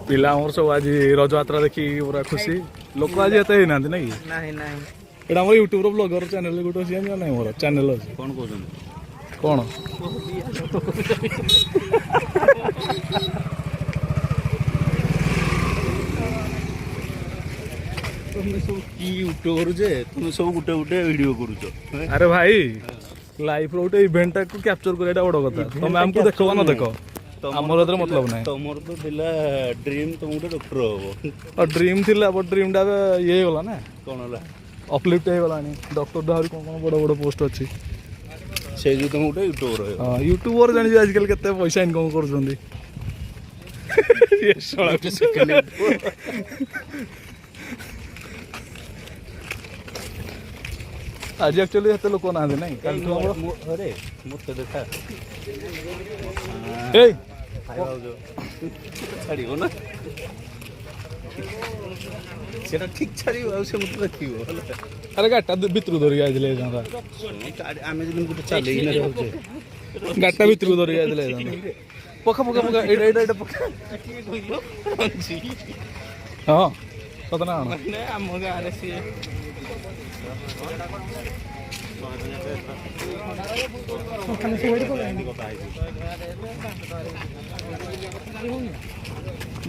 पिला सब आज रजयात्रा देखी पूरा खुशी लोक आज एत ना ना कि एटा मोर यूट्यूब ब्लॉगर चैनल गोटे अच्छी ना मोर चैनल अच्छी कौन कौन तुम सब की यूट्यूबर जे तुम सब गुटे गुटे वीडियो करूछ। अरे भाई लाइफ रोटे इवेंट को कैप्चर करैटा बड़ कथा तुम हमको देखो ना देखो हमर एतर मतलब नै तमर तो दिला ड्रीम तुम गुटे डॉक्टर होबो और ड्रीम थिला बट ड्रीम टा ये होला ना कोन होला अपलिफ्ट हे होला नि डॉक्टर दाहरी कोन कोन बड़ बड़ पोस्ट अछि से जो तुम गुटे यूट्यूबर हो। हां यूट्यूबर जानि आजकल केते पैसा इनकम करछन्दी ये सोळा सेकंड आज एक्चुअली हेते लोक ना दे नहीं अरे मत देखा ए छाड़ियो ना सेटा ठीक छाड़ियो आ से मत देखियो अरे गाटा भितरु धरि आइले जांदा आमे जदिन गुटे चले इन रहउजे गाटा भितरु धरि आइले जांदा पका पका पका एडा पका हां कतना माने हम गारे से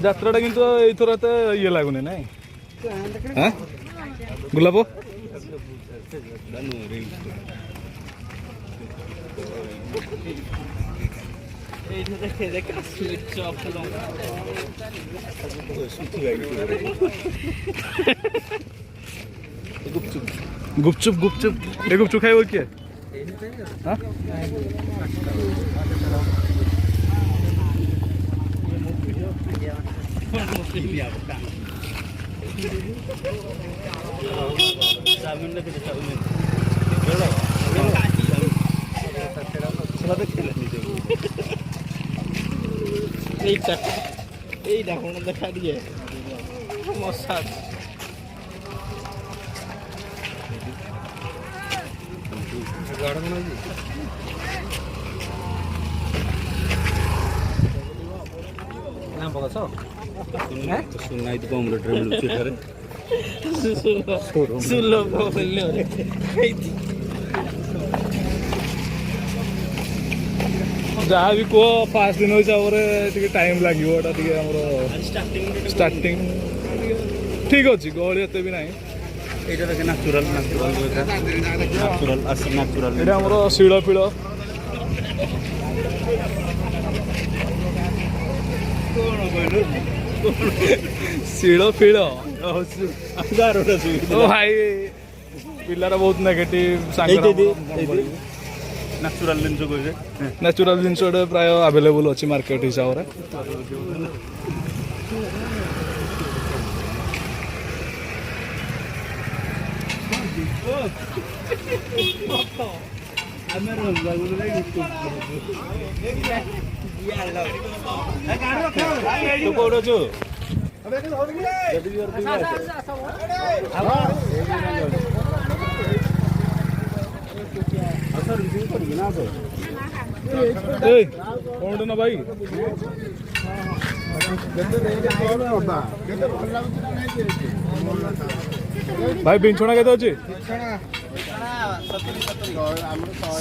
যাত্রাটা কিন্তু এইথর এতে ইয়ে লাগুনি নাই হ্যাঁ গোলাপ गुपचुप गुपचुप ये गुपचुप खाए वो क्या हाँ देखा दिए मसाज सुनाई तो कम रेट मिलुଛି ଏଠାରେ ସୁଲଭ ମୂଲ୍ୟରେ जहाँ भी कह फास्ट दिन हिसाब से टाइम लगे स्टार्टिंग ठीक अच्छे गहली एत भी ना এইটা দেখে ন্যাচুরাল ন্যাচুরাল ন্যাচুরাল আসি ন্যাচুরাল এটা আমার শিল ফিল ଶିଳ ଫିଳ ଭାଇ ପିଲାର ବହୁତ ନେଗେଟିଭ ନ୍ୟାଚୁରାଲ ଜିନିଷ କହିବେ ନ୍ୟାଚୁରାଲ ଜିନିଷ ଗୋଟେ ପ୍ରାୟ ଆଭେଲେବୁଲ ଅଛି ମାର୍କେଟ ହିସାବରେ ତୁ କୋଉଠି ଅଛୁ କଣ ନା ଭାଇ ଭାଇ ବିଞ୍ଚଣା କେତେ ଅଛି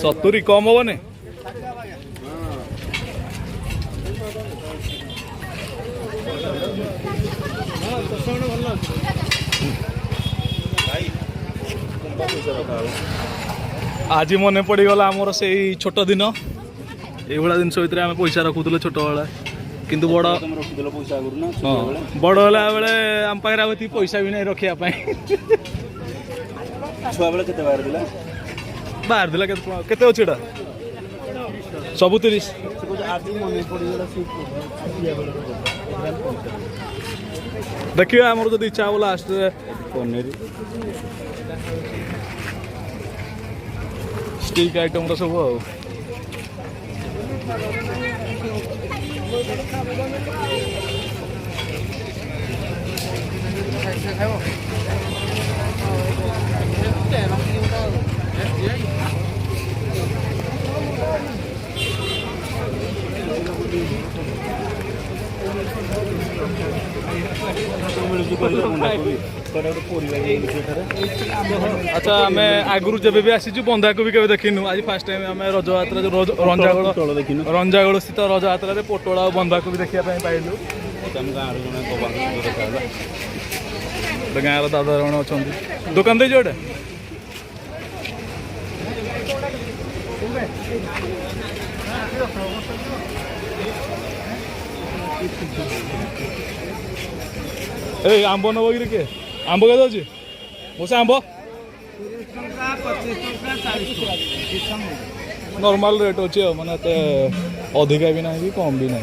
70 କମ ହବନି आज मन पड़गला आमर से छोट दिन ये जिनस भितर आम पैसा रखुले छोट बेला किंतु बड़ बड़ होला बेले आम पाखे पैसा भी नहीं रखापी छुआ बेले केते बाहर दिला बाहर दिला केते अच्छे सब 30 देखिए आमर जब इच्छा हो लास्ट पनीर स्टिक आइटम सब आ अच्छा आम आगु जब भी आसीचु बंधा को भी कभी देखिनु आज फास्ट टाइम आम रज यात्रा रंजागड़ रंजागड़ स्थित रज यात्रा पोटल और बंधा को भी देखा पाइलु गाँव दादा जन अच्छा दुकान दे जोटे ए आंब नब कि आंब के दौर मोसे आंब नॉर्मल रेट अच्छे माने अधिका भी ना कम भी ना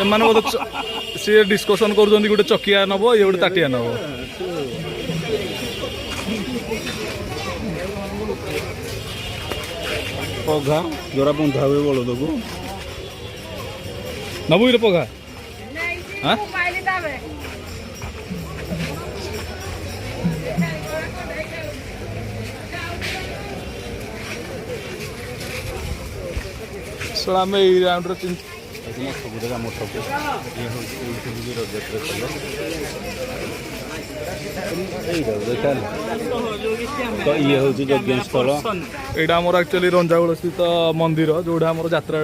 एमाने बोध सी डिस्कसन कर गोटे चकिया नब ये गोटे ताटिया नब पघा जोरा बंधा हुए बलद को नबू रे पघा हाँ आम राउंड ये हूँ यज्ञ स्थल यहाँ आम एक्चुअली रंजागड़ स्थित मंदिर जोड़ा आम यात्रा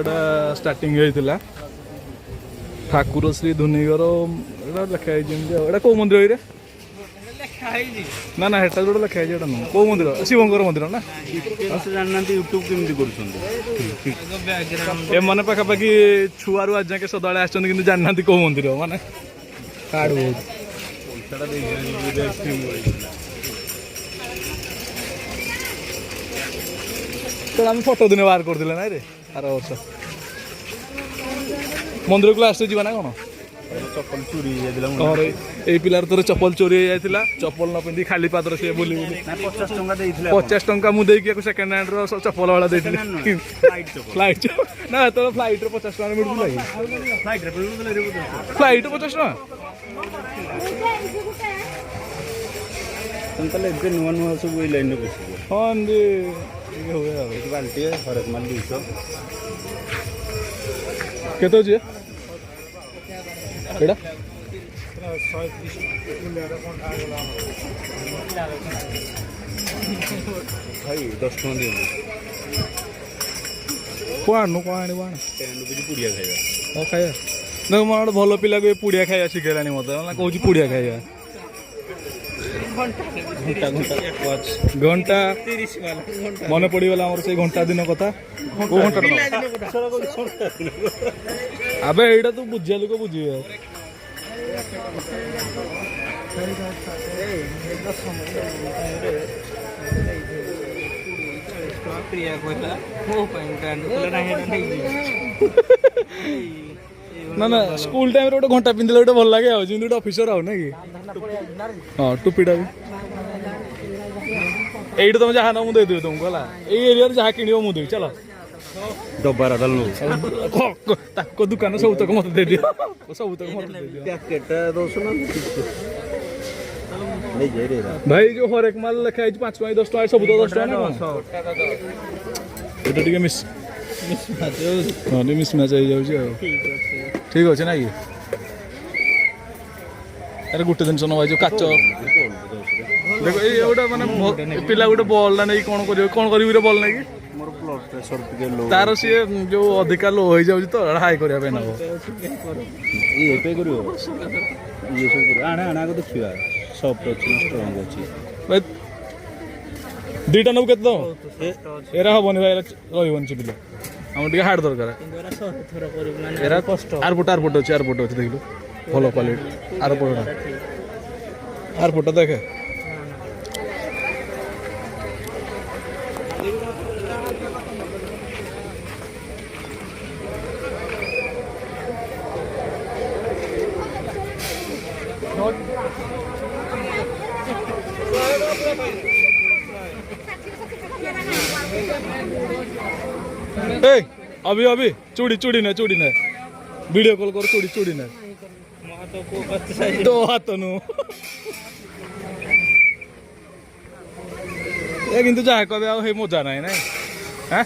स्टार्टिंग होता ठाकुर श्री धुनीगर लिखाई कौ मंदिर ना ना हेटा जो लिखाई कौ मंदिर शिवंकर मंदिर ना जानना यूट्यूब केमती एमने पाखापाखि छुआ आज जाके सदा कि जाना कौ मंदिर माने कार्ड बहुत आम फटो दिन बाहर करदे ना रे आर वर्ष मंदिर को लास्ट जीवा ना कौन चप्पल चोरी ये पिलार तोर चप्पल चोरी हो जाता चप्पल न पिंधि खाली पादर सी बुली 50 टंका मुझे सेकेंड हैंड चप्पल वाला फ्लाइट ना तो फ्लाइट 50 टका मिलूला फ्लाइट 50 टका नुआ नुआ सब लाइन हाँ बाल्टी हरेक माल 200 केते होची एडा भाई 10 टका दियो कोण पुड़िया खाइबा हाँ खाइबा देख मोर गोटे भल पिला को पुड़िया खाइबा शिखेलानी मत कौन पुड़िया खाइबा घंटा मन पड़गला से घंटा दिन कथा को घंटा अबे एटा तू बुझिया लोक बुझे ना ना स्कूल टाइम रे गोटे घंटा पिंधले गोटे भल लगे गोटे ऑफिसर आउ ना कि हाँ टुपीटा भी ये तुम जहाँ ना मुझे देवी तुमको है ये एरिया जहाँ कि मुझे चलो डब्बार को दुकान सब तक मत दे दियो सब तक मत दे दियो भाई जो हर एक माल लिखा है 5 टका 10 टका सब तो 10 टका ना ये टिके मिस हाँ मिस मैच आई जाउची ठीक अच्छे ना ये अरे गोटे जिन भाई जो काच देख ये गोटे माने पिला गोटे बॉल ना नहीं कौन कर बॉल नहीं तार सी जो अधिका लो हो जाऊँ तो हाई करने ना ये आना आना को देखा सॉफ्ट अच्छी स्ट्रांग अच्छी दुईटा नब के एरा हेनी भाई रही पिला আমার টিকে হার্ড দরকার এরা আরপোর্ট আছে দেখিলু ভালো কোয়ালিটি আরপোর্টটা দেখে এই अभी चूड़ी ना वीडियो कॉल कर चूड़ी ना तो हाथ কিন্তু যা কবে ଆଉ ହେଇ ମଜା ନାହିଁ ନାଇଁ হ্যাঁ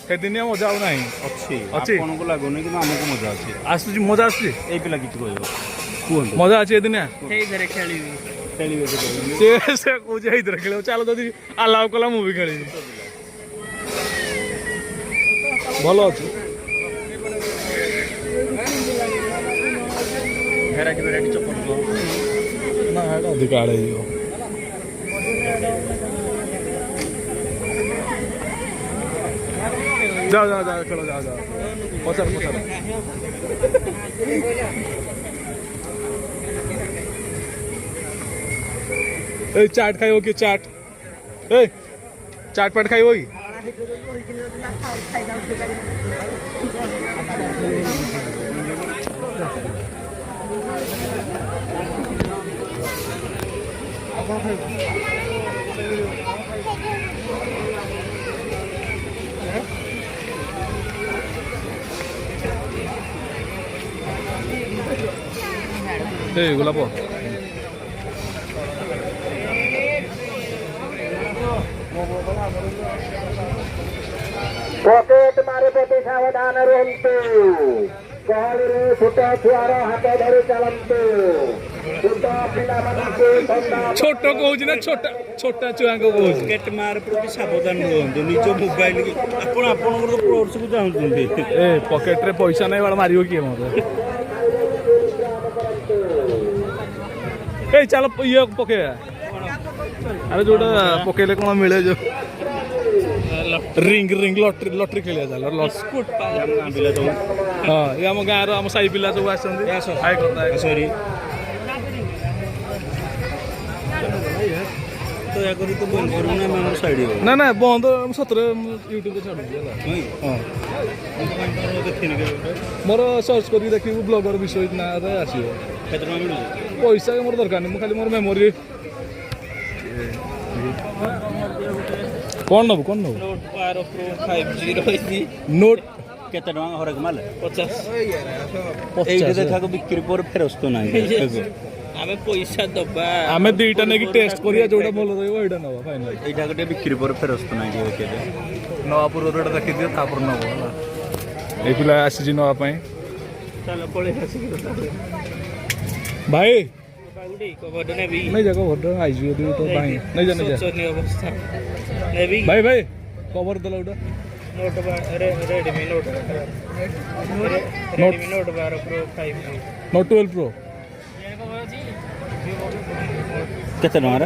সেদিনিଆ ମଜା ଆଉ ନାହିଁ ଅଛି ଅଛି ଆପଣଙ୍କୁ ଲାଗୁନି କିନ୍ତୁ ଆମକୁ ମଜା ଅଛି ଆସୁଛି ମଜା ଆସୁଛି ଏଇ ପିଲା କିଛି କହିବ କୁହନ୍ତୁ ମଜା ଅଛି ଏଦିନିଆ ସେଇଥିରେ ଖେଳିବେ ସେ କହୁଛି ଏଇଥିରେ ଖେଳିବ ଚାଲ ଯଦି ଆଲାଉ କଲା ମୁଁ ବି ଖେଳିବି ଭଲ ଅଛି ଭେରାଇଟି ଚପଲ ନା ଏଇଟା ଅଧିକ ଆଡ଼େ ହେଇଯିବ ଯାଅ ଖେଳ ଯାଅ ପଚାର ଏ ଚାଟ୍ ଖାଇବ କି ଚାଟ୍ ପାଟ ଖାଇବ କି এই গোলাপ ପକେଟ ମାରି ପ୍ରତି ସାବଧାନ ରୁହନ୍ତୁ ଗହଳିରେ ଛୋଟ ଛୁଆର ହାତ ଧରି ଚାଲନ୍ତୁ ଛୋଟ ପିଲାମାନଙ୍କୁ ଛୋଟ କହୁଛି ନା ଛୋଟା ଛୁଆଙ୍କୁ କହୁଛି ପକେଟ ମାର ପ୍ରତି ସାବଧାନ ରୁହନ୍ତୁ ନିଜ ମୋବାଇଲ ଆପଣଙ୍କର ପର୍ସକୁ ଚାହୁଁଛନ୍ତି ଏ ପକେଟରେ ପଇସା ନାହିଁ ବାଳ ମାରିବ କିଏ ମତେ ଏଇ ଚାଲ ଇଏ ପକେଇବା ଆରେ ଯୋଉଟା ପକେଇଲେ କଣ ମିଳେ ଯୋଉ ରିଙ୍ଗ ଲଟରି ଖେଳିବା ଚାଲ ହଁ ଏ ଆମ ଗାଁର ଆମ ସାହି ପିଲା ସବୁ ଆସିଛନ୍ତି ନା ନା ବନ୍ଦ ସତରେ ୟୁଟ୍ୟୁବରେ ଛାଡୁଛି ହେଲା ମୋର ସର୍ଚ୍ଚ କରିକି ଦେଖିବୁ ବ୍ଲଗର ବିଶ୍ୱଜିତ ନାଁରେ ଆସିବ କେତେ ଟଙ୍କା ମିଳୁଛି ପଇସା ମୋର ଦରକାର ନାହିଁ ମୁଁ ଖାଲି ମୋର ମେମୋରି କଣ ନବୁ ନୋଟ କେତେ ଟଙ୍କା ଘରେ ମାଲେ 50 ଏଇଠି ଦେଖାକୁ ବିକ୍ରି ପରେ ଫେରସ୍ତ ନାହିଁ ଆମେ ପଇସା ଦବା ଆମେ ଦିଟା ନେଇକି ଟେଷ୍ଟ କରିବା ଯୋଉଟା ଭଲ ରହିବ ଏଇଟା ନବା ଫାଇନାଲ ଏଇଟା ଗୋଟେ ବିକ୍ରି ପରେ ଫେରସ୍ତ ନାହିଁ ଟିକେ ନବା ପୂର୍ବରୁ ଏଇଟା ଦେଖିଦିଅ ତାପରେ ନବ ହେଲା ଏଇ ପିଲା ଆସିଛି ନବା ପାଇଁ ଭାଇ नहीं जा कवर आईजी तो भाई नहीं जा भाई कवर दला उडा नोट 12 प्रो केते नंबर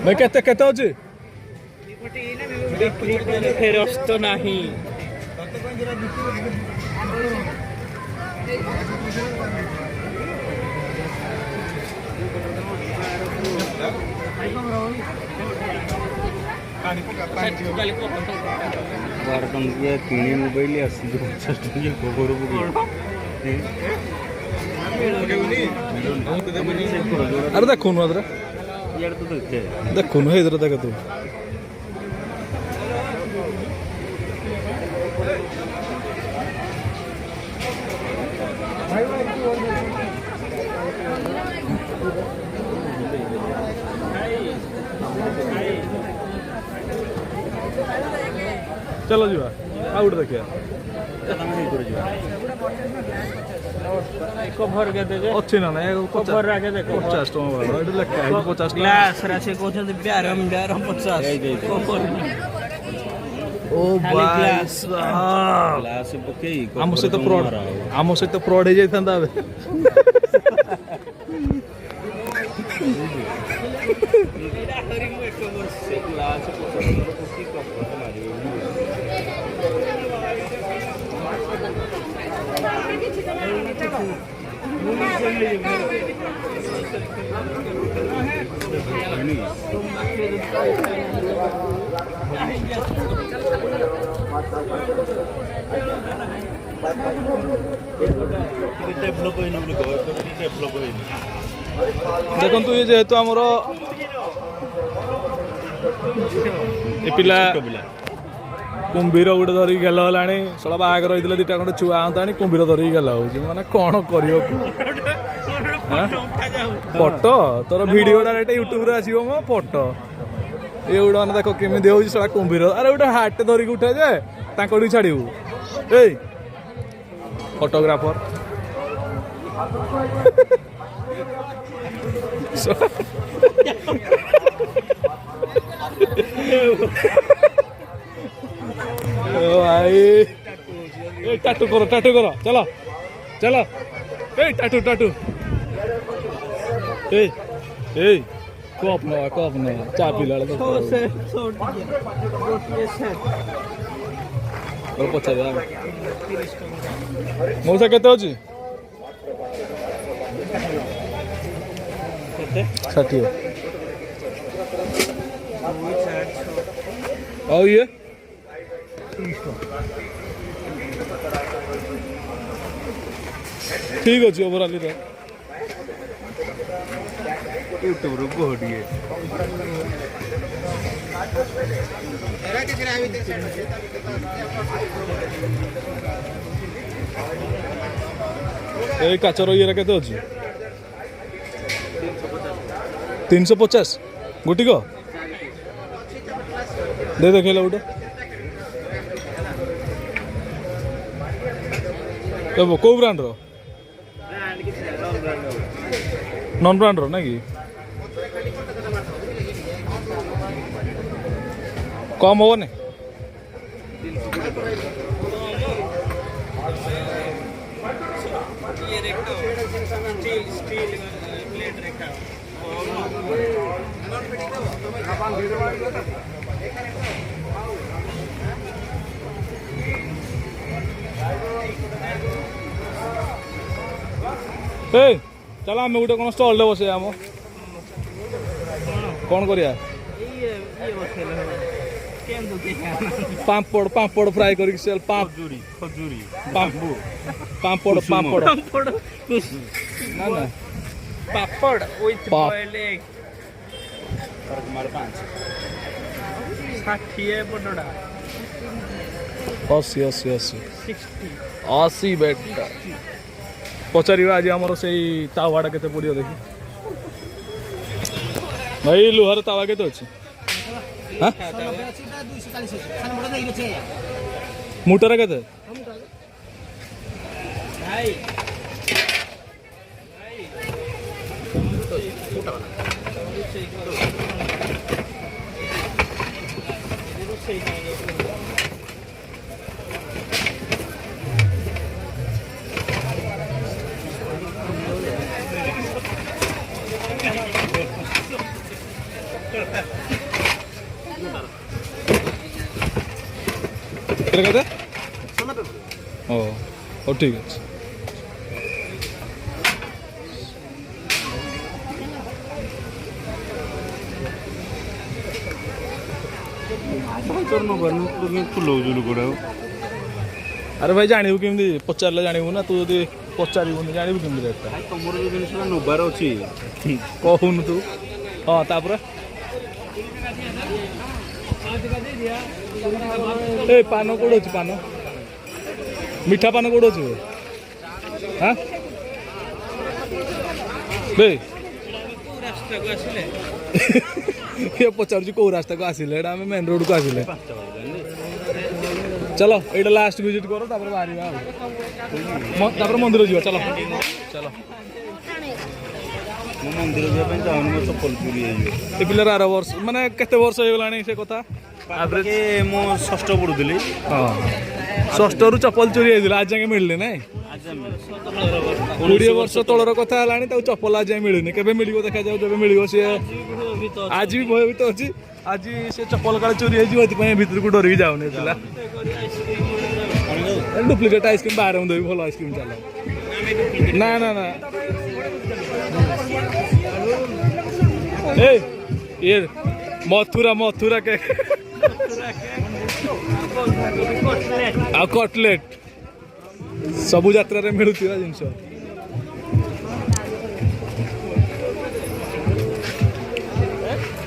मैं केते अछि फेरस्त नाही बार टंकिया किणी मोबाइल आसी 50 टंकिया गोबर अरे देखुनु अदर यार तो देखुनु हे इधर देख तू चलो जी आउट देखिए कवर केते जे अच्छी ना नहीं कवर राखे देखो 50 टका वाला एटा लेखा है 50 ग्लास रासे कहते प्यारम 50 ओ ग्लास ग्लास पकेई हम से तो फ्रॉड हे जाइथांदा बे ग्लास ଦେଖନ୍ତୁ ଇଏ ଯେହେତୁ ଆମର ଏ ପିଲା କୁମ୍ଭୀର ଗୋଟେ ଧରିକି ଗେଲ ହେଲାଣି ସଳା ବାହାଘର ହେଇଥିଲେ ଦିଟା ଖଣ୍ଡେ ଛୁଆ ହନ୍ତାଣି କୁମ୍ଭୀର ଧରିକି ଗେଲ ହଉଛି ମାନେ କ'ଣ କରିବ ଫଟୋ ତୋର ଭିଡ଼ିଓଟା ଏଇଟା ୟୁଟ୍ୟୁବରେ ଆସିବ ମୋ ଫଟୋ ଏଗୁଡ଼ା ମାନେ ଦେଖ କେମିତି ହଉଛି ସଳା କୁମ୍ଭୀର ଆରେ ଗୋଟେ ହାଟ ଧରିକି ଉଠେ ଯେ ତାଙ୍କଠିକି ଛାଡ଼ିବୁ ଏଇ ଫଟୋଗ୍ରାଫର भाई टाटू करो चलो चलो टाटू टाटू कप ना चा पिला पचार मौसा केते अच्छी 60 ଆଉ ଇଏ ଠିକ୍ ଅଛି ଓଭରାଲି ୟୁଟ୍ୟୁବରୁ କୁହ ଟିକେ ଏଇ କାଚର ଇଏରେ କେତେ ଅଛି 350 ଗୋଟିକ दे खेला गोटे कौ ब्रांड नॉन ब्रांड ना कि कम हम ना चल आम गोटे कौन स्टल बसे आम कौन करिया पापड़ पापड़ फ्राई करके सेल खजूरी खजूरी पापड़ पापड़ ना ना पापड़ विथ बॉइल्ड एग मार 5 60 बडड़ा 80 80 80 60 80 बेटा पचार आज आमर से तावाटा के पड़ो देखी भाई लुहार तावा के अच्छी मुटर के ओ ठीक है अरे भाई जानू केमी पचारे जानू ना तू जो पचारू जानू केमी रेट तुम जो जिन नबार अच्छी कहून तू हाँ तापर ए पान कौन अच्छी पान मीठा पान कौन अच्छे हाँ ये पचार कौ रास्ता को आसिले आम मेन रोड को आसिले चलो ये लास्ट विजिट करो तापर बाहर मंदिर जी चलो चलो मंदिर जाए चाहूँ मो चप्पल चोरी ये पिलार 8 वर्ष माने केते वर्ष हो गलानी से कथा एवरेज मो षष्ठ पढ़ुली हाँ षष्ठ रु चप्पल चोरी होता आज जाए मिलने ना 20 वर्ष तलर कथा है चप्पल आज जाए मिलूनी के मिल देखा जाऊ जब मिल सी आज भी भयभीत अच्छी आज से चप्पल काले चोरी हो भर को डरिक जाऊनी डुप्लिकेट आइसक्रीम बाहर देवी भल आइसक्रीम चलो ନା ନା ନା ଏଇ ଇଏ ମଥୁରା କେକ୍ ଆଉ କଟଲେଟ୍ ସବୁ ଯାତ୍ରାରେ ମିଳୁଥିବା ଜିନିଷ।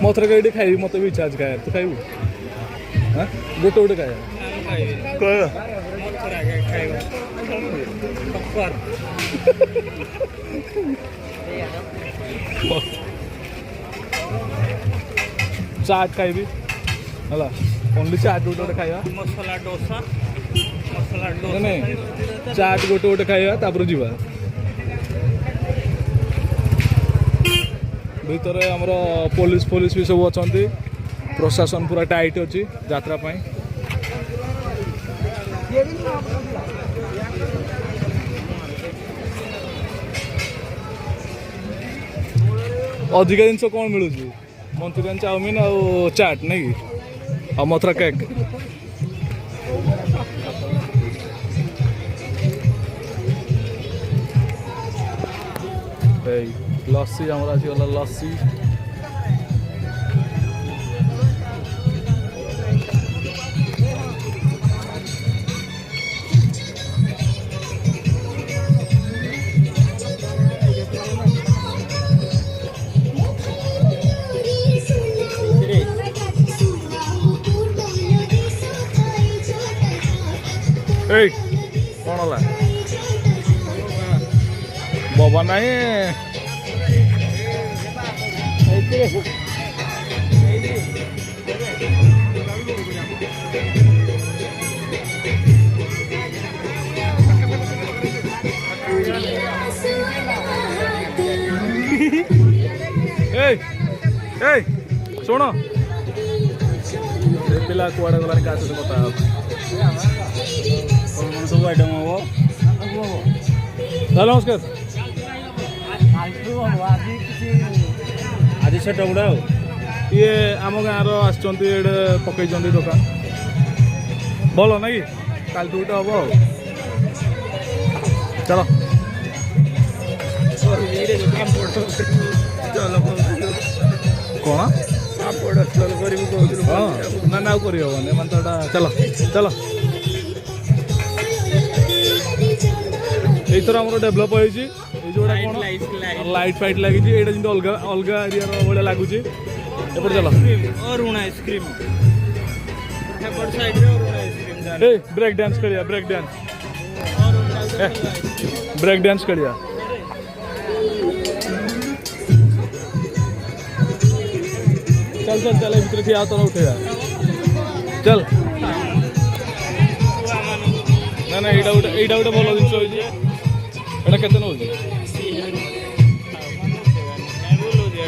ମଥୁରା କେକ୍ ଖାଇବି, ମତେ ବି ଇଚ୍ଛା ଅଛି ଖାଇବା। ତୁ ଖାଇବୁ? ଗୋଟେ ଖାଇବା ଚାଟ୍ ଖାଇବି ହେଲା, ଓନ୍ଲି ଚାଟ୍ ଗୋଟେ ଖାଇବା। ମସଲା ଡୋସା ନାଇଁ ଚାଟ୍ ଗୋଟେ ଖାଇବା ତାପରେ ଯିବା। ଭିତରେ ଆମର ପୋଲିସ ବି ସବୁ ଅଛନ୍ତି, ପ୍ରଶାସନ ପୁରା ଟାଇଟ୍ ଅଛି ଯାତ୍ରା ପାଇଁ। ଅଧିକା ଜିନିଷ କ'ଣ ମିଳୁଛି? ମଞ୍ଚୁରିଆନ୍, ଚାଉମିନ ଆଉ ଚାଟ୍ ନାଇଁ କି, ଆଉ ମଥୁରା କେକ୍। ଏଇ ଲସି ଆମର ଆସିଗଲା, ଲସି। ଏଇ କ'ଣ ହେଲା? ବବା ନାହିଁ। ଏଇ ଶୁଣ, ଏ ପିଲା କୁଆଡ଼େ ଗଲାଣି କାହା ସହିତ କଥା ହେବା ପାଇଁ? ସବୁ ଆଇଟମ୍ ହବ। ନମସ୍କାର। ଆଜି ସେଟା ଗୁଡ଼ା ଆଉ ଇଏ ଆମ ଗାଁର ଆସିଛନ୍ତି, ଏଇଠି ପକେଇଛନ୍ତି ଦୋକାନ। ଭଲ ନାଇଁ କି? କାଲିଠୁ ଗୋଟେ ହବ ଆଉ। ଚାଲ କ'ଣ? ହଁ ନା ଆଉ କରିହେବନି ମାନେ ତ ଏଇଟା। ଚାଲ ଏଇଥର ଆମର ଡେଭଲପ୍ ହେଇଛି। ଏଇ ଯୋଉଟା କ'ଣ ଲାଇଟ୍ ଫାଇଟ୍ ଲାଗିଛି, ଏଇଟା ଯେମିତି ଅଲଗା ଏରିଆର ଭଳିଆ ଲାଗୁଛି। ଏପଟେ ଚାଲ। ଅରୁଣ ଆଇସ୍କ୍ରିମ୍ ଏ ବ୍ରେକ୍ ଡ୍ୟାନ୍ସ ଖେଳିବା, ବ୍ରେକ୍ ଡ୍ୟାନ୍ସ ଖେଳିବା। ଚାଲ ଏ ଭିତରେ ଠିଆ ତଳ ଉଠେଇବା। ଚାଲ। ନା ଏଇଟା ଗୋଟେ ଭଲ ଜିନିଷ ହେଇଛି। ଏଇଟା କେତେ ନେଉଛି?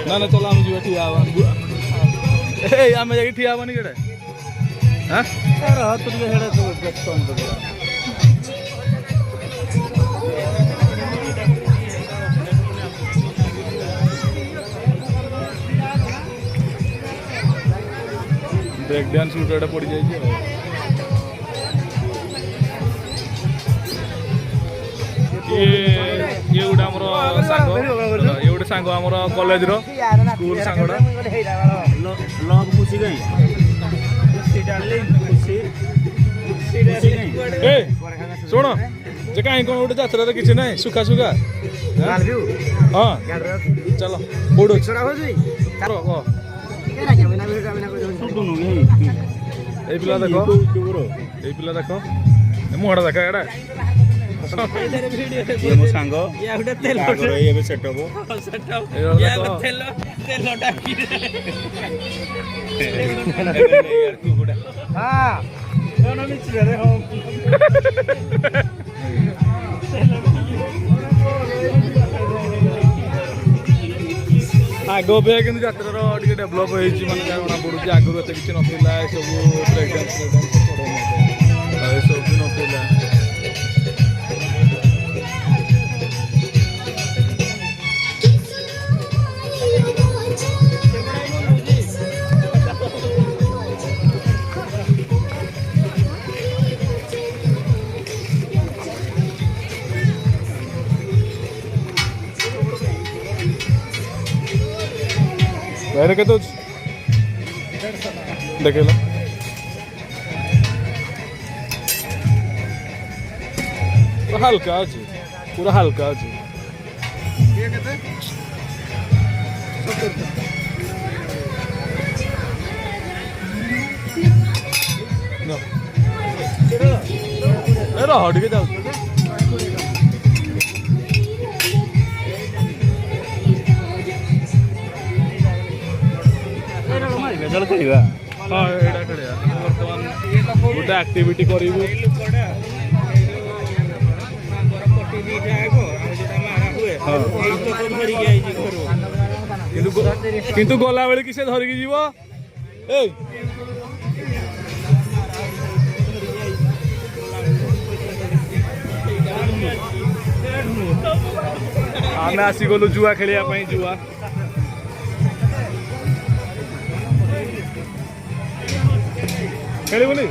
ନା ଚାଲ ଆମେ ଯିବା, ଠିଆ ହବା। ଏଇ ଆମେ ଯାଇକି ଠିଆ ହବାନି କେଡ଼େ? ବ୍ରେକ୍ ଡ୍ୟାନ୍ସ ଗୋଟେ ପଡ଼ିଯାଇଛି ଆଉ। ଇଏ ଗୋଟେ ଆମର ସାଙ୍ଗ, ଇଏ ଗୋଟେ ସାଙ୍ଗ ଆମର କଲେଜର ସ୍କୁଲ ସାଙ୍ଗଟା। ଏ ଶୁଣ, ଯେ କାହିଁ କ'ଣ ଗୋଟେ ଯାତ୍ରାରେ କିଛି ନାହିଁ, ସୁଖା ହଁ ଚାଲ। କୋଉଠି ଅଛି? ଏଇ ପିଲା ଦେଖ, ମୁହଁଟା ଦେଖ। ଏଇଟା ମୋ ସାଙ୍ଗ ଏବେ ସେଟ୍ ହବ। ଆଗ ଅପେକ୍ଷା କିନ୍ତୁ ଯାତ୍ରାର ଟିକେ ଡେଭଲପ୍ ହେଇଛି, ମାନେ ଜଣା ପଡ଼ୁଛି। ଆଗରୁ ଏତେ କିଛି ନଥିଲା, ଏସବୁ ବ୍ରେକ୍ ଡ୍ୟାନ୍ସ ଏସବୁ ବି ନଥିଲା। ଏଇଟା କେତେ ଅଛି ଦେଖେଇଲ ପୁରା ହାଲକା ଅଛି ପୁରା ହାଲକା ଅଛି ରହ ଟିକେ ଯାଉଛି ଚାଲ ଖେଳିବା ହଁ ଏଇଟା ଖେଳିବା ବର୍ତ୍ତମାନ ଗୋଟେ ଆକ୍ଟିଭିଟି କରିବୁ କିନ୍ତୁ ଗଲାବେଳେ କି ସେ ଧରିକି ଯିବ ଏଇ ଆମେ ଆସିଗଲୁ ଜୁଆ ଖେଳିବା ପାଇଁ ଜୁଆ ଖେଳିବୁନି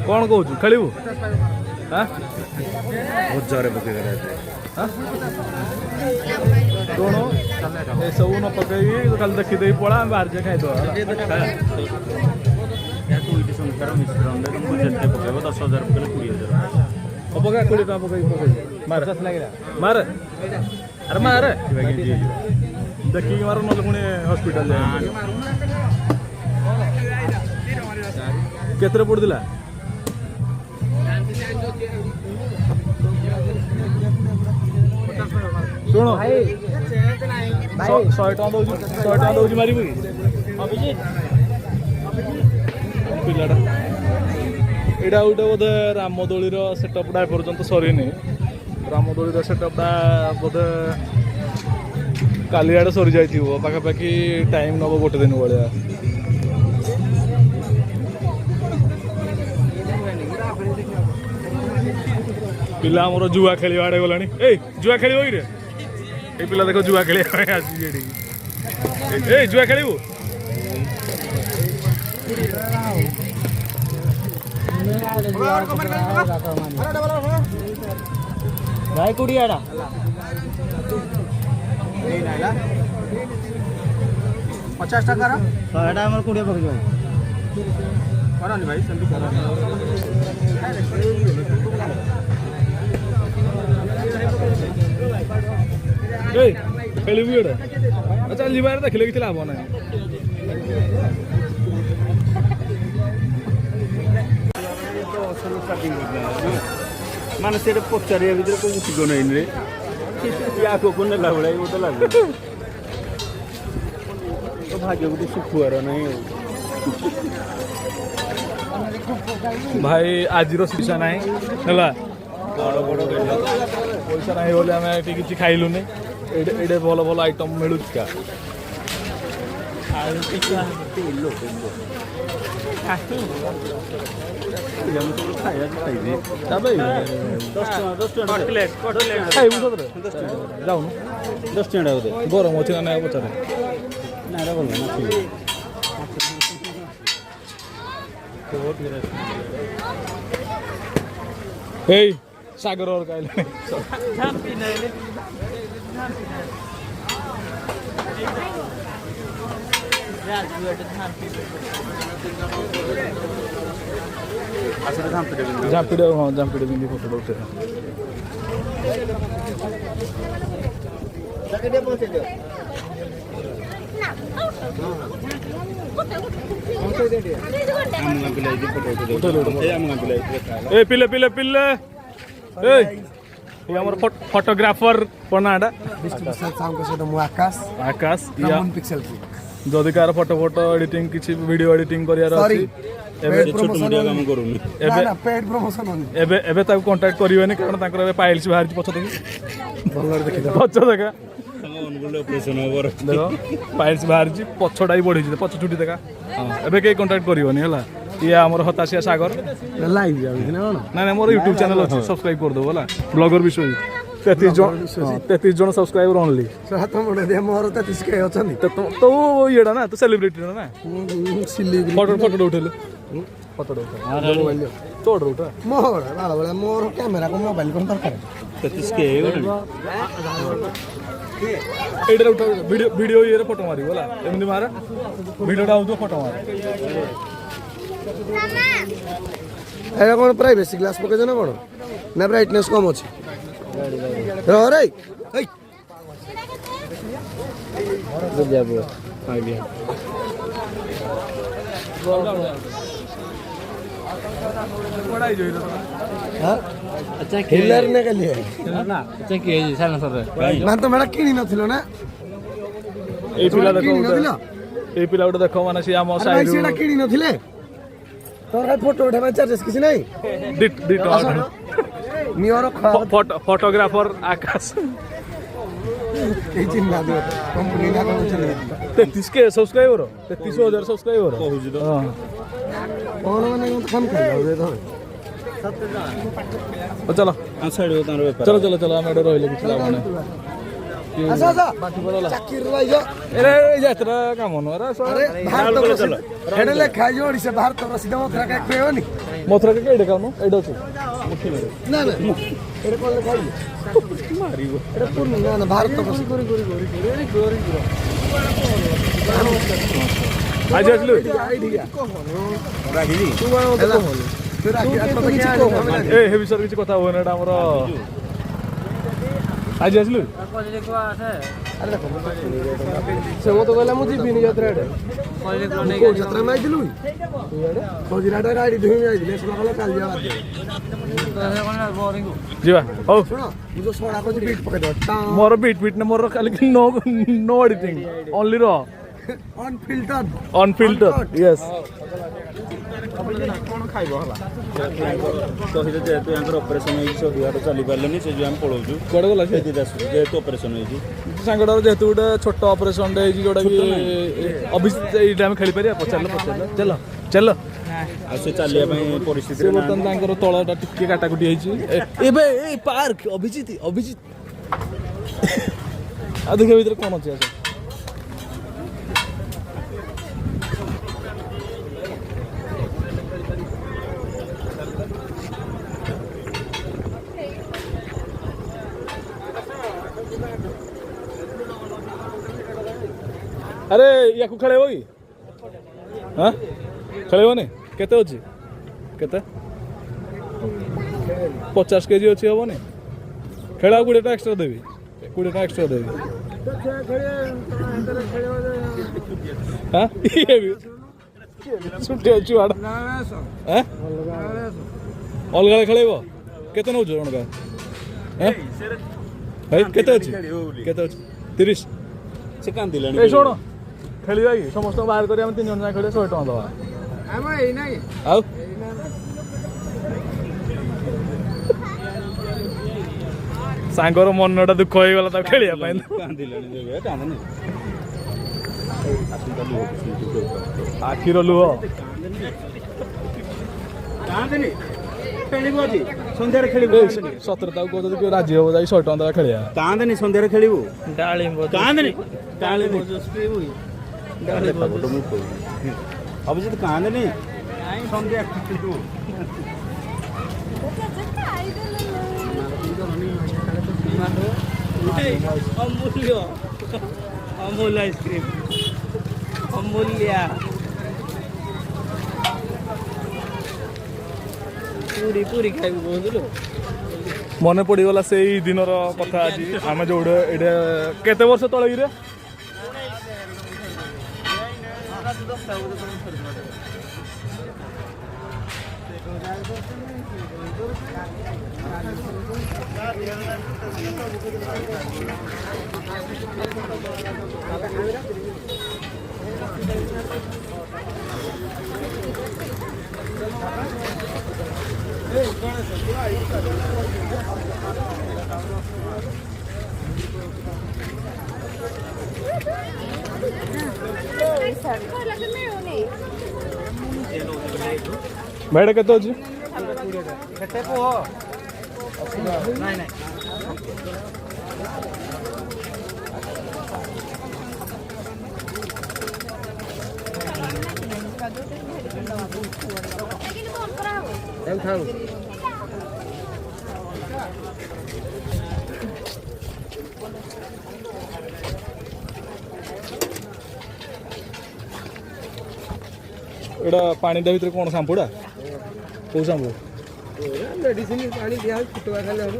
କଣ କହୁଛୁ ଖେଳିବୁ ହଜାରେ ପକେଇବା ଶୁଣ ଏସବୁ ନ ପକେଇକି ଖାଲି ଦେଖିଦେଇ ପଳା ଆମେ ବାହାରିଛେ ଖାଇଦେବା ଦୁଇଟି ସଂଖ୍ୟାର ମିଶ୍ରଣରେ ତୁମକୁ ଯେତେ ପକେଇବ 10,000 ପକେଇଲେ 20,000 ପକା 20 ଟଙ୍କା ପକେଇକି ମାରେ ମାରେ ଆରେ ମାରେ ଦେଖିକି ମାର ନହେଲେ ପୁଣି ହସ୍ପିଟାଲ କେତେରେ ପଡୁଥିଲା ଶୁଣ 100 ଟଙ୍କା ଦଉଛି ମାରିବୁ କି ପିଲାଟା ଏଇଟା ଗୋଟେ ବୋଧେ ରାମଦୋଳିର ସେଟଅପ୍ଟା ଏପର୍ଯ୍ୟନ୍ତ ସରିନି ରାମଦୋଳିର ସେଟଅପ୍ଟା ବୋଧେ କାଲି ଆଡ଼େ ସରିଯାଇଥିବ ପାଖାପାଖି ଟାଇମ୍ ନେବ ଗୋଟେ ଦିନ ଭଳିଆ ପିଲା ଆମର ଜୁଆ ଖେଳିବା ଆଡ଼େ ଗଲାଣି ଏଇ ଜୁଆ ଖେଳିବ କି ରେ ଏଇ ପିଲା ଦେଖ ଜୁଆ ଖେଳିବା ପାଇଁ ଆସିଛି ଏଠିକି ଏଇ ଜୁଆ ଖେଳିବୁ ଭାଇ କୁଡ଼ିଆଟା 50 ଟଙ୍କାର 100ଟା ଆମର 20 ପକେଇବ କରନି ଭାଇ ସେମିତି କରନି ଏଇ ଖେଳିବୁ ଏଇଟା ଆଚ୍ଛା ଯିବାରେ ଦେଖିଲେ କିଛି ଲାଭ ନାହିଁ ମାନେ ସେଇଟା ପଚାରିବା ଭିତରେ କୋଉ ଠିକ ନାହିଁ ରେ ଆଗକୁ ନେଲା ଭଳିଆ ଗୋଟେ ଲାଗୁଛି ତ ଭାଗ୍ୟ ଗୋଟେ ଶୁଖୁଆର ନାହିଁ ଭାଇ ଆଜିର ପଇସା ନାହିଁ ହେଲା ପଇସା ନାହିଁ ବୋଲି ଆମେ ଏଠି କିଛି ଖାଇଲୁନି ଏଇଠି ଭଲ ଭଲ ଆଇଟମ୍ ମିଳୁଛି କା ଖାଇବୁ ସତରେ ଯାଉନୁ 10 ଟଙ୍କା ବୋଧେ ଗରମ ଅଛି ନା ନାଇଁ ପଚାରେ ନା ଭଲ ନା ଏଇ ସାଗର କାଇଲେ ଝାମ୍ପିଡେ ହଁ ଝାମ୍ପିଡେ ପିନ୍ଧି ଫଟୋ ଉଠେଇବା ए पिले पिले पिले ए ଆମର ଫଟୋଗ୍ରାଫର ପନାଟା ଆକାଶ ଆକାଶ ପିକ୍ସେଲ ଯଦି କାହାର ଫଟୋ ଏଡିଟିଂ କିଛି ଭିଡିଓ ଏଡିଟିଂ କରିବାର ଅଛି ଏବେ ଏବେ ଏବେ ତାକୁ କଣ୍ଟାକ୍ଟ କରିବେନି କାରଣ ତାଙ୍କର ଏବେ ପାଇଲ୍ସ ବାହାରିଛି ପଛ ଦେଖି ପଛ ଦେଖା ଦେଖ ପାଇଲ୍ସ ବାହାରିଛି ପଛଟା ବି ବଢିଛି ପଛ ଚୁଟି ଦେଖା ଏବେ କେହି କଣ୍ଟାକ୍ଟ କରିବନି ହେଲା ଇଏ ଆମର ହତାଶିଆ ସାଗର ଲାଇଭ୍ ଯାଉଛି ନା କଣ ନାଇଁ ମୋର ୟୁଟ୍ୟୁବ ଚ୍ୟାନେଲ ଅଛି ସବସ୍କ୍ରାଇବ କରିଦେବ ହେଲା ବ୍ଲଗର ବିଷୟ 33 ଜଣ ସବସ୍କ୍ରାଇबर ଓନ୍ଲି ମୋର 33 ଅଛନ୍ତି ତୁ ଇଏଟା ନା ତୁ ସେଲିବ୍ରିଟି ନା ସିଲି ଫଟୋ ଉଠେଇଲୁ ଫଟୋ ତୋଡ଼ ରହୁଟା ମୋର ବେଳେବେଳେ ମୋର କ୍ୟାମେରାକୁ ମୋବାଇଲ କ'ଣ ଦରକାର 33K ଏଇଟାରେ ଉଠ ଭିଡ଼ିଓ ଇଏରେ ଫଟୋ ମାରିବ ହେଲା ଏମିତି ମାରେ ଭିଡ଼ିଓଟା ହେଉଥିବ ଫଟୋ ମାରେ ଏଇଟା କ'ଣ ପ୍ରାଇଭେସି ଗ୍ଲାସ୍ ପକେଇଛ ନା କ'ଣ ନା ବ୍ରାଇଟନେସ୍ କମ୍ ଅଛି ରହ ରେ ଏଇ ହିଲାରୀ ନା କାଲି ମାନେ ତମେ ଏଇଟା କିଣି ନଥିଲ ନା ଏଇ ପିଲା ଦେଖ କିଣି ନଥିଲ ଏଇ ପିଲା ଗୋଟେ ଦେଖ ମାନେ ସିଏ ଆମ ଭାଇ ସାଇଡ୍ ସେଇଟା କିଣି ନଥିଲେ ତୋର ଫଟୋ ଉଠେଇବା ଚାର୍ଜେସ୍ କିଛି ନାହିଁ ନିଅର ଫଟୋଗ୍ରାଫର ଆକାଶ କେହି ଚିହ୍ନା ଦିଅ କମ୍ପାନୀ ନା କ'ଣ ଚିହ୍ନା 33K ସବସ୍କ୍ରାଇବର 33,000 ସବସ୍କ୍ରାଇବର କହୁଛି ତ କ'ଣ ମାନେ କାମ ଖାଇଯାଉ ଧରେ ଚାଲ ଛାଡ଼ିବ ତାଙ୍କର ବେପାର ଚलो ଚलो ଚलो ଆମେ ଏଠି ରହିଲେ କିଛି ଲାଭ ନାହିଁ ଆସ ଆସ ଚାକିରି ରହିଛ ଏରେ ଯାତ୍ରା କାମ ନୁହଁ ଆରେ ଭାରତ ପ୍ରସିଦ୍ଧ ଏଇଟା ଲେଖା ହେଇଛି ଓଡ଼ିଶା ଭାରତ ପ୍ରସିଦ୍ଧ ମଥୁରା କେକ୍ ଖୁଏବନି ମଥୁରା କେକ୍ ଏଇଠି ଖାଉନୁ ଏଇଠି ଅଛି ନା ନା ଏଇଟା କ'ଣ ଲେଖା ହେଇଛି ଏଇଟା ପୂର୍ଣ୍ଣ ନା ନା ଭାରତ ପ୍ରସିଦ୍ଧ ଆଜି ଆସିଲୁ ରାଗିବି ଏ ହେ ବିଷୟରେ କିଛି କଥା ହୁଏନା ଏଇଟା ଆମର ଆଜି ଆସିଲୁ ସେ ମତେ କହିଲା ମୁଁ ଯିବିନି ଯାତ୍ରା ଆଡ଼େ କୋଉ ଯାତ୍ରା ଆମେ ଯାଇଥିଲୁ ଖଜିରାଟା ଗାଡ଼ି ଧୋଇ ଯାଇଥିଲି ସେ କହିଲା କାଲି ଯିବା ଯିବା ହଉ ଶୁଣ ମୁଁ ଯୋଉ ସଡ଼ା କରୁଛି ବିଟ୍ ପକେଇଦେବ ମୋର ବିଟ୍ ନା ମୋର ଖାଲି ନୋ ଏଡିଟିଂ ଓନ୍ଲି ର ଅନଫିଲ୍ଟର୍ଡ ଅନଫିଲ୍ଟର ୟେସ୍ କହିଲେ ଯେହେତୁ ୟାଙ୍କର ଅପରେସନ ହେଇଛି ସେ ଅଧିକା ଚାଲିପାରିଲେନି ସେ ଯେଉଁ ଆମେ ପଳଉଛୁ କୁଆଡ଼େ ଗଲା ସେ ଯେହେତୁ ଅପରେସନ ହେଇଛି ସାଙ୍ଗଟାର ଯେହେତୁ ଗୋଟେ ଛୋଟ ଅପରେସନଟେ ହେଇଛି ଯୋଉଟାକି ଅଭିଜିତ ଏଇଟା ଆମେ ଖେଳିପାରିବା ପଚାରିଲ ଚାଲ ଚାଲ ଆଉ ସେ ଚାଲିବା ପାଇଁ ସେ ପରିସ୍ଥିତିରେ ବର୍ତ୍ତମାନ ତାଙ୍କର ତଳଟା ଟିକେ କାଟାକୁଟି ହେଇଛି ଏବେ ଏଇ ପାର୍କ ଅଭିଜିତ ଆଉ ଦେଖିବା ଭିତରେ କ'ଣ ଅଛି ଆସ ଆରେ ୟାକୁ ଖେଳେଇବ କି ହଁ ଖେଳେଇବନି କେତେ ଅଛି କେତେ 50 କେଜି ଅଛି ହବନି ଖେଳ 20 ଟଙ୍କା ଏକ୍ସଟ୍ରା ଦେବି 20 ଟଙ୍କା ଏକ୍ସଟ୍ରା ଦେବି ଛୁଟି ଅଛି ଅଲଗା ଖେଳେଇବ କେତେ ନେଉଛ ଜଣକା ଭାଇ କେତେ ଅଛି 30 ସେ କାନ୍ଦିଲାଣି ଏ ଶୁଣ ଖେଳିବା କି ସମସ୍ତଙ୍କୁ ବାହାର କରି ଆମେ 3 ଜଣ ଯାକ ଖେଳିବା 100 ଟଙ୍କା ଦେବା ଆଉ ସାଙ୍ଗର ମନଟା ଦୁଃଖ ହେଇଗଲା ତାକୁ ଖେଳିବା ପାଇଁ କାନ୍ଦିଲାଣି ଆଖିର ଲୁହ ଖେଳିବୁ ଆଜି ସନ୍ଧ୍ୟାରେ ଖେଳିବୁ ସତରେ ତାକୁ କହୁଛନ୍ତି କି ରାଜି ହବ ଯାଇ 100 ଟଙ୍କା ଦେବା ଖେଳିବା କାନ୍ଦେନି ସନ୍ଧ୍ୟାରେ ଖେଳିବୁ ଡାଳିମ୍ବ କାନ୍ଦେନି ଅଭିଜିତ କାନ୍ଦେନି ସନ୍ଧ୍ୟା ଅମୂଲ୍ୟ ଅମୂଲ ଆଇସ୍କ୍ରିମ ଅମୂଲ୍ୟା ପୁରୀ ଖାଇବୁ କହୁଥିଲୁ ମନେ ପଡ଼ିଗଲା ସେଇ ଦିନର କଥା ଆଜି ଆମେ ଯୋଉଠି ଏଇଟା କେତେ ବର୍ଷ ତଳେ ଇରେ ଭାଇଟା କେତେ ଅଛି ଏମ ଥାଉ ଏଇଟା ପାଣିଟା ଭିତରେ କ'ଣ ସାମ୍ପୁଟା କେଉଁ ସାମ୍ପୁ ମେଡିସିନ ପାଣି ଦିଆ ହଉଛି ଫୁଟବା ଖାଲି ହବ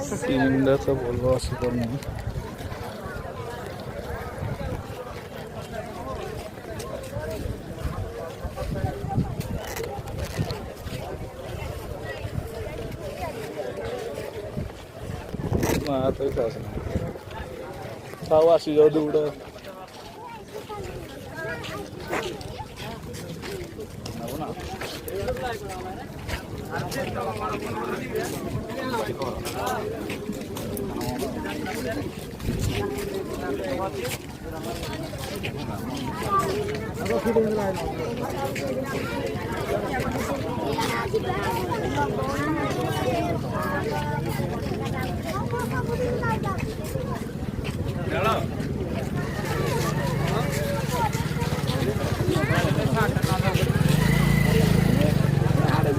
ସିନ୍ଟା ତ ଭଲ ଆସିପାରୁନି ନା ତ ଆସେନା ଥାଉ ଆସିଯାଉ ଦୌଡ଼ା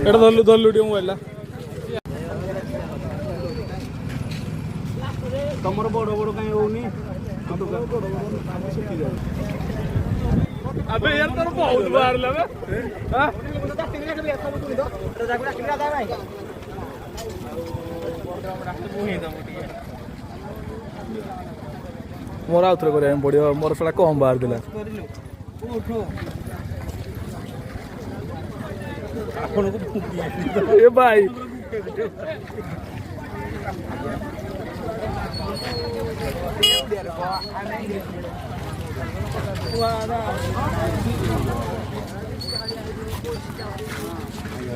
ଏଇଟା ଧରିଲୁ ଧରିଲୁ ଟିକେ ମୋବାଇଲଟା ତମର ବଡ଼ ବଡ଼ କାହିଁ ହଉନି अबे यार तेरे बहुत बार लगा हां मोर आउथरे करे पड़ियो मोर सला कम बाहर दिला ए भाई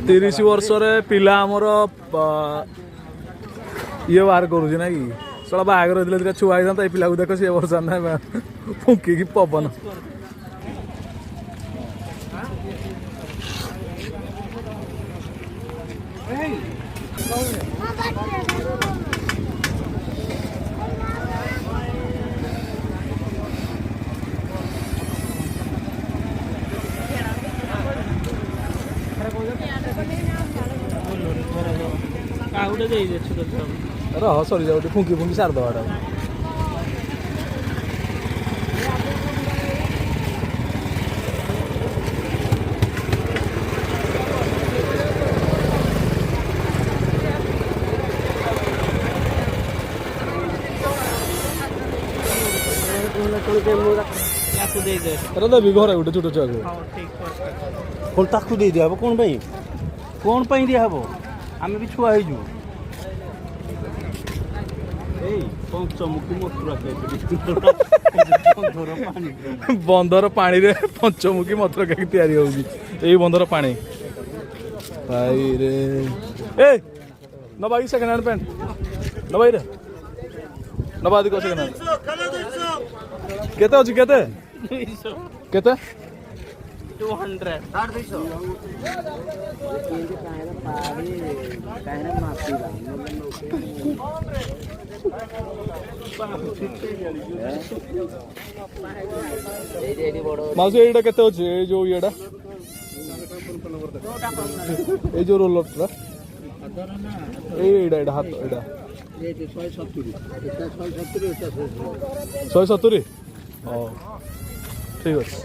तीस वर्ष पिला आमर ये बाहर करुच ना कि सला बाहर दिटा छुआ होता ये पिला को देख सी वर्ष ना फुंकी पवन रह सरी जाऊ फुंकी फुंकी सार दवाटा देवी घर गोटे छोट छुआ कौन ताकू दे दिया कौन दिया हम आम भी छुआ हो बंदर पानी रे पंचमुखी मथुरा काकी तैयारी होगी यही बंदर पानी भाई रे ए नबाई सेकंड हैंड पैंट नबाई रे नबादी को सेकंड हैंड केते अछि केते केते 200 माउसी एटा केते अछि ए जो येडा ए जो रोलर एडा हाथ एडा 170 हाँ ठीक अच्छे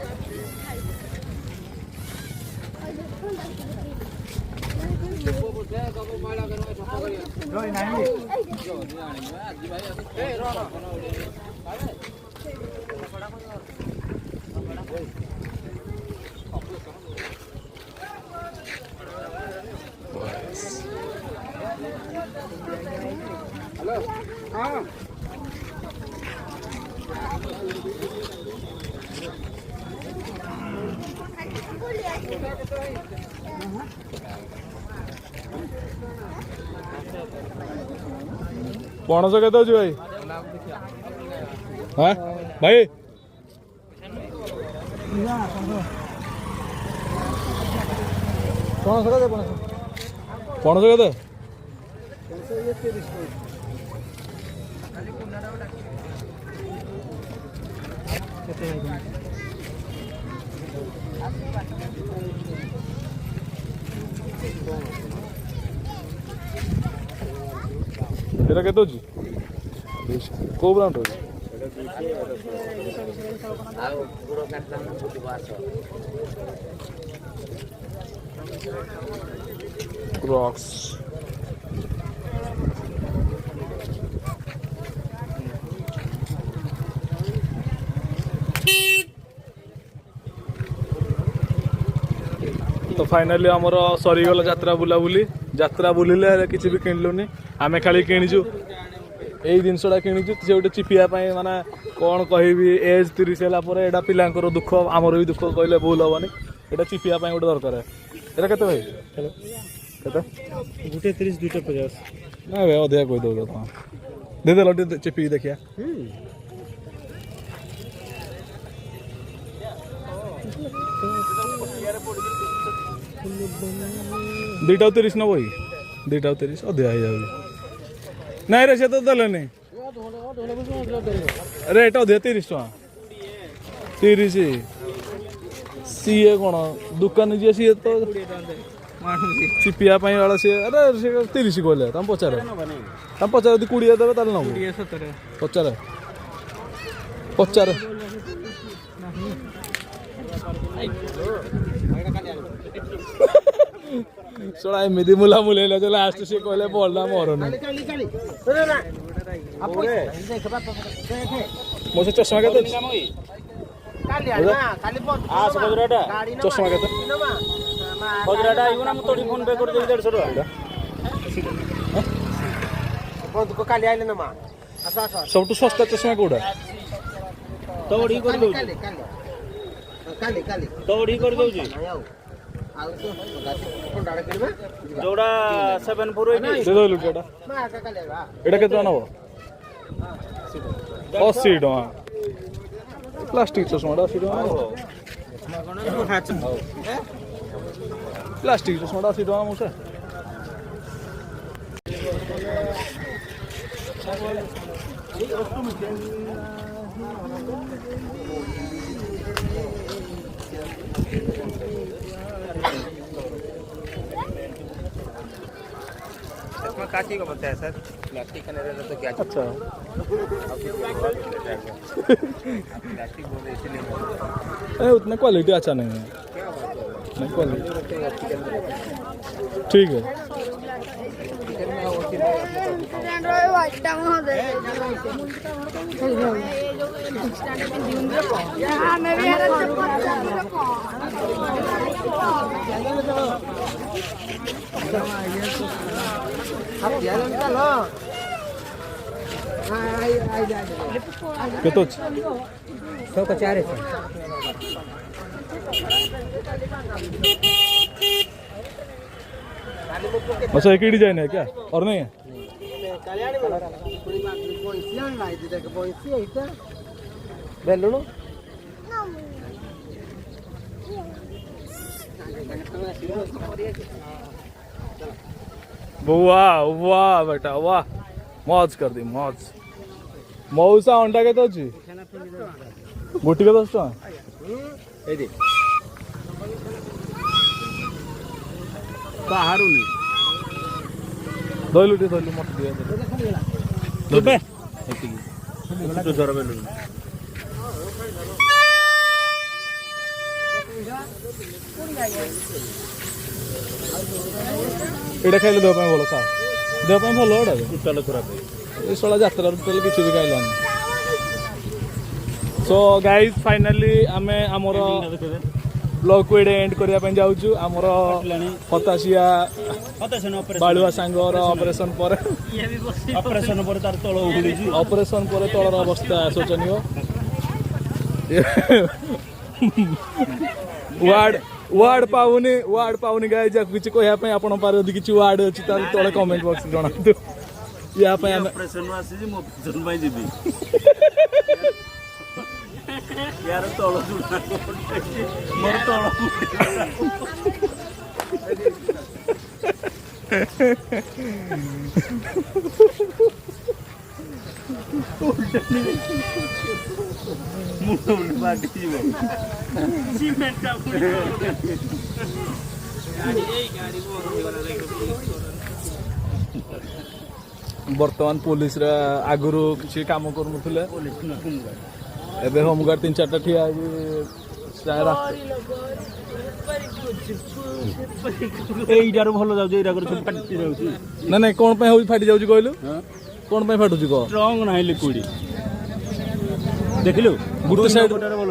ପଣସ କେତେ ଅଛି ଭାଇ? ହଁ ଭାଇ ପଣସ କେତେ? ଏଟା କେତେ ଅଛି? କୋଉ ବ୍ରାଣ୍ଡ ଅଛି? କ୍ରକ୍ସ। तो फाइनाली आमर सरीगला यात्रा बुलाबुली यात्रा बुलिले किसी भी किणलुनि आमे खाली किणीचु यही जिनसटा किणीचु से गोटे चिपिया माने कौन कहि एज 30 है एटा पिलांकर दुख आमर भी दुख कहले भूल हेनी एटा चिपिया गोटे दरकार एटा केते भाई केते गुटे 30 दुटे 50 ना भाई अधिका कहि दो दे दे लटी चिपी देखिया दुईटा 30 नब ही दुईटा 30 अधिका हो जाए नहीं रे से तो देले नहीं रेट अधिका 30 टका 30 सीए कौन दुकान जी सी तो चिपिया वाला सी अरे से 30 कहले तुम पचारे 20 देवे ताल नब पचारे पचारे सोड़ा एमती मुला मुलेला जो लास्ट से कहले बोलना मोरन मो से चश्मा केते चश्मा केते बजराटा आइबो ना म तोडी फोन पे कर देबी 150 टका काली आइले ना मा आसा आसा सबटु सस्ता चश्मा कोडा तोडी कर दउ काली काली तोडी कर दउ जी आउ तो कोंडाडा करबे जोड़ा 748 दे दो लुटेटा मा का काली बा एटा केते नबो 80 टका प्लास्टिक चश्माटा 80 टका प्लास्टिक चश्माटा 80 टका मुसे इसमें काची का बनता है सर प्लास्टिक का नहीं रहता तो क्या अच्छा प्लास्टिक बोल रहे इसलिए उतना क्वालिटी अच्छा नहीं है नहीं क्वालिटी ठीक है केतो सौ का 4 है अच्छा एक ही डिजाइन है क्या और नहीं है बेलुनु वाह वाह बेटा वाह मौज कर दी मौज मौसा अंडा के तो अच्छी गोटी के 10 टका बाहरु नहीं दलुटी दलु मत दिया दुबे तो जरा बेलु एटा खाइले देह भल खा देह भल एटा टोटल खराब ये सला यात्रा टोटल किसी भी खाइलानी सो गाइज फाइनाली आमे आमर ब्लॉग को एंड करने जाऊँ आमर हताशिया बालुआ सांगर ऑपरेशन पर ऑपरेशन पर तार तळ उगुली ऑपरेशन पर तलर अवस्था शोचनीय वार्ड ୱାର୍ଡ ପାଉନି ଗାଈ ଯାକୁ କିଛି କହିବା ପାଇଁ ଆପଣ ପାଖରେ ଯଦି କିଛି ୱାର୍ଡ ଅଛି ତାହେଲେ ତଳେ କମେଣ୍ଟ ବକ୍ସ ଜଣାନ୍ତୁ ୟା ପାଇଁ ଆମେ ଅପରେସନ ଆସିଛି ମୋ ଅପରେସନ ପାଇଁ ଯିବି यार तଳ ଜୁଡ଼ା ମୋର ତଳ ମୁଣ୍ଡ ବାକି ଯିବ ସିମେଣ୍ଟ ବର୍ତ୍ତମାନ ପୋଲିସ ର ଆଗରୁ କିଛି କାମ କରୁନଥିଲେ ଏବେ ହୋମଗାର୍ଡ 3-4ଟା ଠିଆ ହେଇକି ଏଇଟାରୁ ଭଲ ଯାଉଛି ଏଇଟା କରି ସବୁ ଫାଟି ଯାଉଛି ନା ନାଇଁ କଣ ପାଇଁ ହଉଛି ଫାଟି ଯାଉଛି କହିଲୁ କଣ ପାଇଁ ଫାଟୁଛି କହ ଷ୍ଟ୍ରଙ୍ଗ ନାହିଁ ଲିକ୍ୱିଡ ଦେଖିଲୁ ଗୋଟେ ସାଇଡ ଭଲ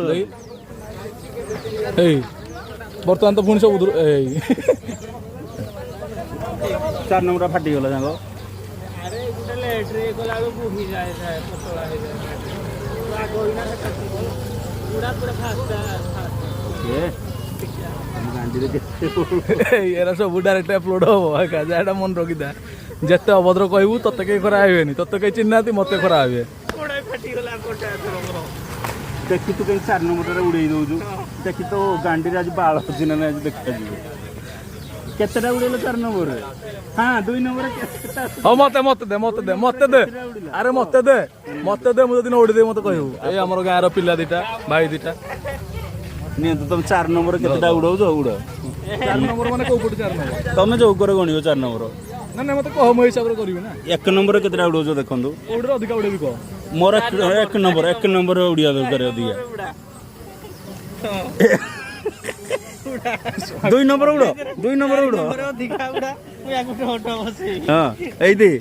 ଏଇ ବର୍ତ୍ତମାନ ତ ପୁଣି ସବୁ ଏଇ 4 ନମ୍ବର ଫାଟିଗଲା ସାଙ୍ଗ ଆରେ ଗୋଟେ ଲେଟ୍ରେ ଗଲା ବେଳକୁ ବୁହି ଯାଏ ପତଳା ହେଇଯାଏ ପୁରା ପୁରା ଫାଷ୍ଟ ଏରା ସବୁ ଡାଇରେକ୍ଟ ଅପଲୋଡ ହବ ଯାହାଟା ମନେ ରଖିଥା ଯେତେ ଅଭଦ୍ର କହିବୁ ତତେ କେହି ଖରା ହେବେନି ତତେ କେହି ଚିହ୍ନାନ୍ତି ମତେ ଖରା ହେବେ ଦେଖି ତୁ କେମିତି 4 ନମ୍ବରରେ ଉଡେଇ ଦଉଛୁ ଦେଖି ତ ଗାଣ୍ଡିରେ ଆଜି ବାଳ ଅଛି ନା ଆଜି ଦେଖାଯିବ କେତେଟା ଉଡେଇଲ 4 ନମ୍ବରରେ ହଁ 2 ନମ୍ବରରେ କେତେଟା ହଉ ମତେ ଦେ ଆରେ ମତେ ଦେ ମୁଁ ଯଦି ଉଡେଇ ମତେ କହିବୁ ଏଇ ଆମର ଗାଁର ପିଲା ଦିଟା ଭାଇ ଦିଟା ନିଅନ୍ତୁ ତମେ 4 ନମ୍ବର କେତେଟା ଉଡଉଛ ଉଡ 4 ନମ୍ବର ମାନେ କୋଉ ପଟେ 4 ନମ୍ବର ତମେ ଯୋଉ ଉପରେ ଗଣିବ 4 ନମ୍ବର ନା ନା ମତେ କହ ମୋ ହିସାବରେ କରିବି ନା 1 ନମ୍ବର କେତେଟା ଉଡଉଛ ଦେଖନ୍ତୁ କୋଉଠି ଅଧିକା ଉଡେଇବି କହ ମୋର 1 ନମ୍ବର ଉଡିଆ ଦରକାର ଅଧିକା 2 ନମ୍ବର ଉଡ 2 ନମ୍ବର ଉଡ ଅଧିକା ଉଡା ମୁଁ ୟାକୁ ଠୋଟ ବସେଇ ହଁ ଏଇଠି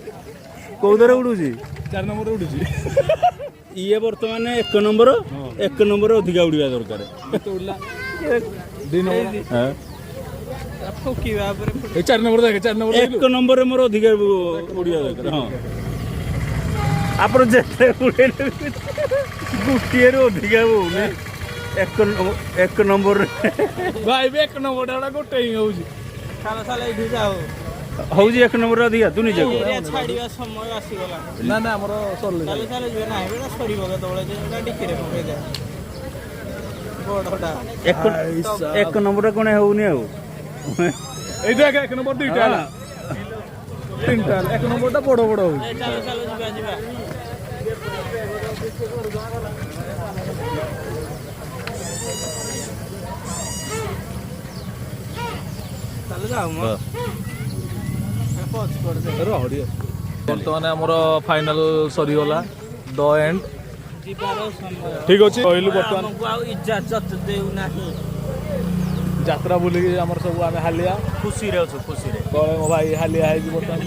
କୋଉ ଦରେ ଉଡୁଛି 4 ନମ୍ବର ଉଡୁଛି ଇଏ ବର୍ତ୍ତମାନ 1 ନମ୍ବର ଅଧିକା ଉଡିବା ଦରକାର କେତେ ଉଡିଲା 2 ନମ୍ବର ହଁ ଫୁକିବା ଉପରେ ଏଇ 4 ନମ୍ବର ଦେଖେ 4 ନମ୍ବର 1 ନମ୍ବରରେ ମୋର ଅଧିକା ଉଡିବା ଦରକାର ହଁ ଆପଣ ଯେତେ ଉଡେଇଲେ ଗୋଟିଏରୁ ଅଧିକା ହଉନି 1 ନମ୍ବରରେ ଭାଇ 1 ନମ୍ବରଟା ଗୋଟେ ହିଁ ହଉଛି ସାଲ ଏଇଠି ଯାଉ ହଉଛି 1 ନମ୍ବର ଅଧିକା ତୁ ନିଜେ କହ ଏରିଆ ଛାଡିବା ସମୟ ଆସିଗଲା ନା ନା ଆମର ସରିଲା ଚାଲ ଯିବେ ନାହିଁ ବେଟା ସରିବ କେତେବେଳେ ଯେ ଏଟା ଟିକିରେ ପକେଇଦେ ବଡଟା 1 ନମ୍ବର କଣ ହଉନି ଆଉ এই দেখ 1 নম্বর 2টা ହେଲା 3টা 1 নম্বরটা বড় বড় হଉଛି ଚାଲ ଯିବା ଚାଲ ଯାଉ ମ ପଛ କରିଦେ ବର୍ତ୍ତମାନ ଆମର ଫାଇନାଲ ସରିଗଲା ଦ ଏଣ୍ଡ ଯିବାର ସମୟ ଠିକ ଅଛି କହିଲୁ ବର୍ତ୍ତମାନ ଆମକୁ ଆଉ ଇଜାଜତ ଦେଉନାହିଁ ଯାତ୍ରା ବୁଲିକି ଆମର ସବୁ ଆମେ ହାଲିଆ ଖୁସିରେ ଅଛୁ ଖୁସିରେ ତଳେ ମୋ ଭାଇ ହାଲିଆ ହେଇକି ବର୍ତ୍ତମାନ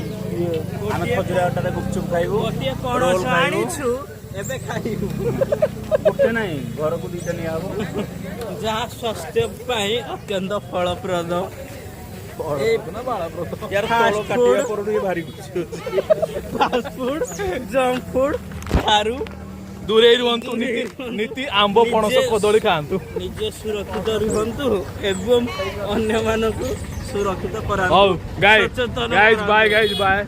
ଆମେ ଖଜୁରା ଅଟାରେ ଗୁପଚୁପ ଖାଇବୁ ଗୋଟିଏ ପଣସ ଆଣିଛୁ ଏବେ ଖାଇବୁ ଗୋଟେ ନାହିଁ ଘରକୁ 2ଟା ନିଆ ହବ ଯାହା ସ୍ୱାସ୍ଥ୍ୟ ପାଇଁ ଅତ୍ୟନ୍ତ ଫଳପ୍ରଦ यार तଳ କାଟିବା ପରଠୁ ଇଏ ଭାରି ଖୁସି ଫାଷ୍ଟ ଫୁଡ ଜଙ୍କ ଫୁଡ ଠାରୁ ଦୂରେଇ ରୁହନ୍ତୁ ନୀତି ଆମ୍ବ ପଣସ କଦଳୀ ଖାଆନ୍ତୁ ନିଜେ ସୁରକ୍ଷିତ ରୁହନ୍ତୁ ଏବଂ ଅନ୍ୟମାନଙ୍କୁ ସୁରକ୍ଷିତ କରାନ୍ତୁ ହଉ ଗାଇଜ ବାଏ